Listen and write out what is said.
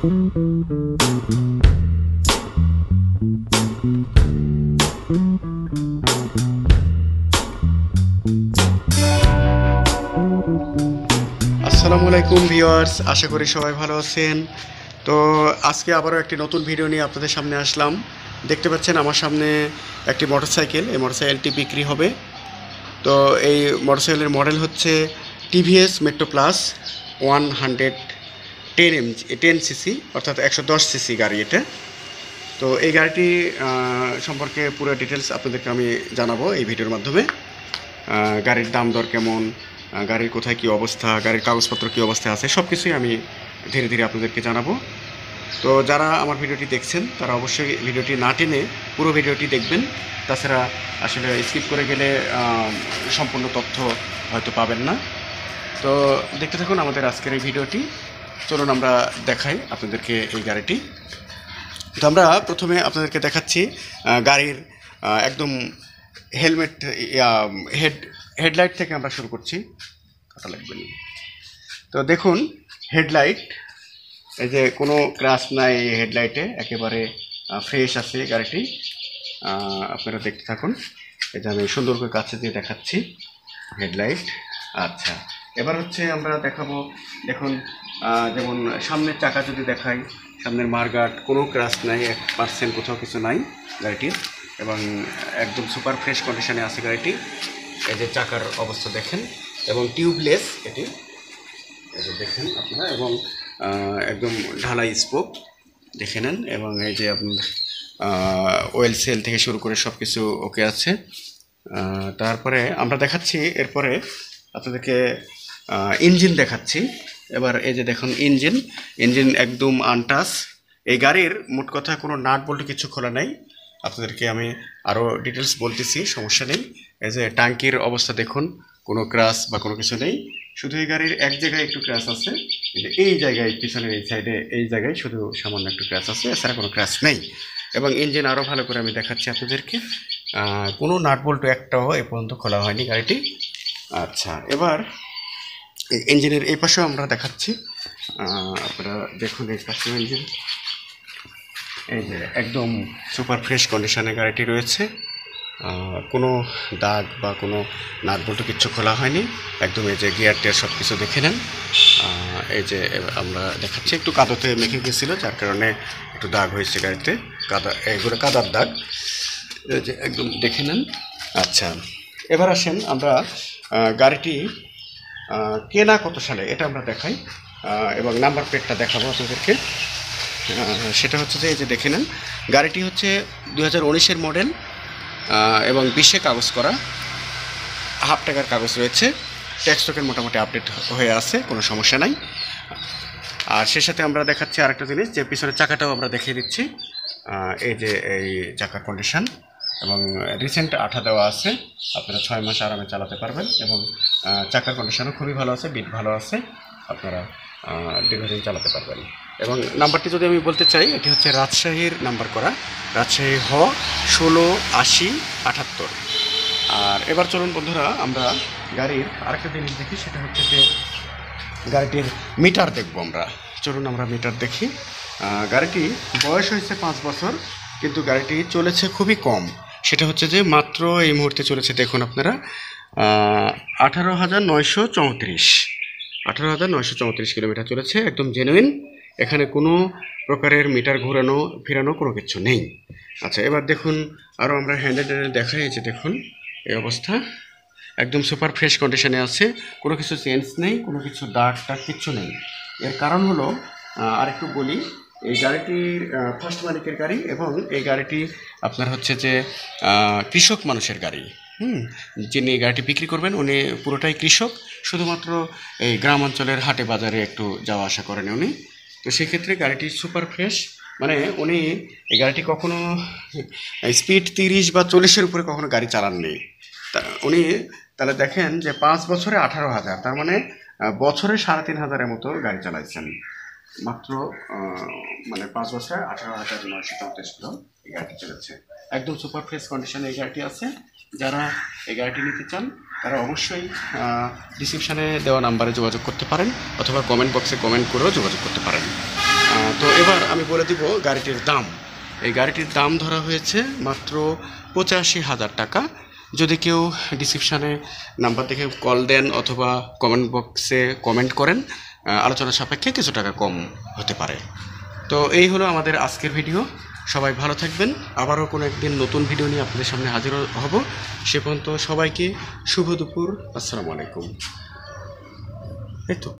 আসসালামু আলাইকুম ভিউয়ার্স, আশা করি সবাই ভালো আছেন। তো আজকে আবারও একটি নতুন ভিডিও নিয়ে আপনাদের সামনে আসলাম। দেখতে পাচ্ছেন আমার সামনে একটি মোটরসাইকেল, এই মোটরসাইকেলটি বিক্রি হবে। তো এই মোটরসাইকেলের মডেল হচ্ছে টিভিএস মেট্রো প্লাস 110 সিসি, অর্থাৎ 110 সিসি গাড়ি এটা। তো এই গাড়িটি সম্পর্কে পুরো ডিটেলস আপনাদেরকে আমি জানাবো এই ভিডিওর মাধ্যমে। গাড়ির দাম দর কেমন, গাড়ির কোথায় কী অবস্থা, গাড়ির কাগজপত্র কী অবস্থায় আছে, সব কিছুই আমি ধীরে ধীরে আপনাদেরকে জানাবো। তো যারা আমার ভিডিওটি দেখছেন তারা অবশ্যই ভিডিওটি না টেনে পুরো ভিডিওটি দেখবেন। তাছাড়া আসলে স্কিপ করে গেলে সম্পূর্ণ তথ্য হয়তো পাবেন না। তো দেখতে থাকুন আমাদের আজকের এই ভিডিওটি। চলুন আমরা দেখাই আপনাদেরকে এই গাড়িটি। তো আমরা প্রথমে আপনাদেরকে দেখাচ্ছি গাড়ির একদম হেলমেট হেডলাইট থেকে আমরা শুরু করছি। কাটা লাগবে না। তো দেখুন হেডলাইট, এই যে কোনো ক্র্যাশ নাই এই হেডলাইটে, একেবারে ফ্রেশ আছে গাড়িটি। আপনারা দেখতে থাকুন। এই যে আমি সুন্দর করে কাছে দিয়ে দেখাচ্ছি হেডলাইট। আচ্ছা, এবার হচ্ছে আমরা দেখাবো, দেখুন যেমন সামনের চাকা যদি দেখাই, সামনের মারগার্ড কোনো ক্র্যাশ নাই, 1% কোথাও কিছু নাই গাড়িটির, এবং একদম সুপার ফ্রেশ কন্ডিশনে আছে গাড়িটি। এই যে চাকার অবস্থা দেখেন, এবং টিউবলেস এটি, এই যে দেখেন আপনারা, এবং একদম ঢালাই স্পোক দেখে নেন, এবং এই যে আপনার ওয়েল সেল থেকে শুরু করে সব কিছু ওকে আছে। তারপরে আমরা দেখাচ্ছি, এরপরে আপনাদেরকে ইঞ্জিন দেখাচ্ছি। এবার এই যে দেখুন ইঞ্জিন একদম আনটাচ। এই গাড়ির মোট কথা কোনো নাট বল্টু কিছু খোলা নাই। আপনাদেরকে আমি আরও ডিটেলস বলতেছি, সমস্যা নেই। এই যে ট্যাঙ্কির অবস্থা দেখুন, কোনো ক্র্যাশ বা কোনো কিছু নেই। শুধু এই গাড়ির এক জায়গায় একটু ক্র্যাশ আছে, এই জায়গায় পিছনের এই সাইডে এই জায়গায় শুধু সামান্য একটু ক্র্যাশ আছে, এছাড়া কোনো ক্র্যাশ নেই। এবং ইঞ্জিন আরও ভালো করে আমি দেখাচ্ছি আপনাদেরকে, কোনো নাট বল্টু একটাও এ পর্যন্ত খোলা হয়নি গাড়িটি। আচ্ছা, এবার ইঞ্জিনের এই পাশেও আমরা দেখাচ্ছি। আপনারা দেখুন এই পাশেও ইঞ্জিন, এই যে একদম সুপার ফ্রেশ কন্ডিশনে গাড়িটি রয়েছে। কোনো দাগ বা কোনো নাট বল্টু কিচ্ছু খোলা হয়নি, একদম এই যে গিয়ার টিয়ার সব কিছু দেখে নেন। এই যে আমরা দেখাচ্ছি, একটু কাদাতে মেখে গেছিলো, যার কারণে একটু দাগ হয়েছে গাড়িতে, কাদা, এইগুলো কাদার দাগ, এই যে একদম দেখে নেন। আচ্ছা, এবার আসেন আমরা গাড়িটি কেনা কত সালে এটা আমরা দেখাই, এবং নাম্বার প্লেটটা দেখাবো আপনাদেরকে। সেটা হচ্ছে যে এই যে দেখে নেন, গাড়িটি হচ্ছে 2019-এর মডেল, এবং 20-এ কাগজ করা, হাফ টাকার কাগজ রয়েছে, ট্যাক্স টোকেন মোটামুটি আপডেট হয়ে আছে, কোনো সমস্যা নাই। আর সে সাথে আমরা দেখাচ্ছি আরেকটা জিনিস, যে পিছনের চাকাটাও আমরা দেখিয়ে দিচ্ছি। এই যে এই চাকার কন্ডিশন, এবং রিসেন্ট আঠা দেওয়া আছে, আপনারা 6 মাস আরামে চালাতে পারবেন, এবং চাকার কন্ডিশনও খুবই ভালো আছে, বিট ভালো আছে, আপনারা দীর্ঘদিন চালাতে পারবেন। এবং নাম্বারটি যদি আমি বলতে চাই, এটি হচ্ছে রাজশাহীর নাম্বার করা, রাজশাহী 168078। আর এবার চলুন বন্ধুরা আমরা গাড়ির আরেকটা জিনিস দেখি, সেটা হচ্ছে যে গাড়িটির মিটার দেখব আমরা। চলুন আমরা মিটার দেখি। গাড়িটি বয়স হয়েছে 5 বছর, কিন্তু গাড়িটি চলেছে খুবই কম। সেটা হচ্ছে যে মাত্র এই মুহূর্তে চলেছে, দেখুন আপনারা, 18,934 কিলোমিটার চলেছে, একদম জেনুইন। এখানে কোনো প্রকারের মিটার ঘোরানো ফেরানো কোনো কিছু নেই। আচ্ছা, এবার দেখুন আরও আমরা হ্যান্ডেল দেখাই, যে দেখুন এই অবস্থা, একদম সুপার ফ্রেশ কন্ডিশনে আছে, কোনো কিছু চেঞ্জ নেই, কোনো কিছু দাগ টাগ কিচ্ছু নেই। এর কারণ হলো, আরেকটু বলি, এই গাড়িটির ফার্স্ট মালিকের গাড়ি, এবং এই গাড়িটি আপনার হচ্ছে যে কৃষক মানুষের গাড়ি। যিনি গাড়িটি বিক্রি করবেন উনি পুরোটাই কৃষক, শুধুমাত্র এই গ্রাম অঞ্চলের হাটে বাজারে একটু যাওয়া আসা করেন উনি। তো সেক্ষেত্রে গাড়িটি সুপার ফ্রেশ, মানে উনি এই গাড়িটি কখনো স্পিড 30 বা 40-এর উপরে কখনো গাড়ি চালাননি। উনি তাহলে দেখেন যে 5 বছরে 18,000, তার মানে বছরে 3,500-এর মতো গাড়ি চালাইছেন মাত্র, মানে 5 বছরে 18,934 কিলো এই গাড়িটি চলেছে। একদম সুপার ফ্রেশ কন্ডিশনে এই গাড়িটি আছে। যারা এই গাড়িটি নিতে চান তারা অবশ্যই ডিসক্রিপশানে দেওয়া নাম্বারে যোগাযোগ করতে পারেন, অথবা কমেন্ট বক্সে কমেন্ট করেও যোগাযোগ করতে পারেন। তো এবার আমি বলে দিব গাড়িটির দাম। এই গাড়িটির দাম ধরা হয়েছে মাত্র 85,000 টাকা। যদি কেউ ডিসক্রিপশানে নাম্বার দেখে কল দেন অথবা কমেন্ট বক্সে কমেন্ট করেন, আলোচনা সাপেক্ষে কিছু টাকা কম হতে পারে। তো এই হলো আমাদের আজকের ভিডিও। সবাই ভালো থাকবেন। আবারও কোনো একদিন নতুন ভিডিও নিয়ে আপনাদের সামনে হাজির হব। সে পর্যন্ত সবাইকে শুভ দুপুর। আসসালামু আলাইকুম। এই তো।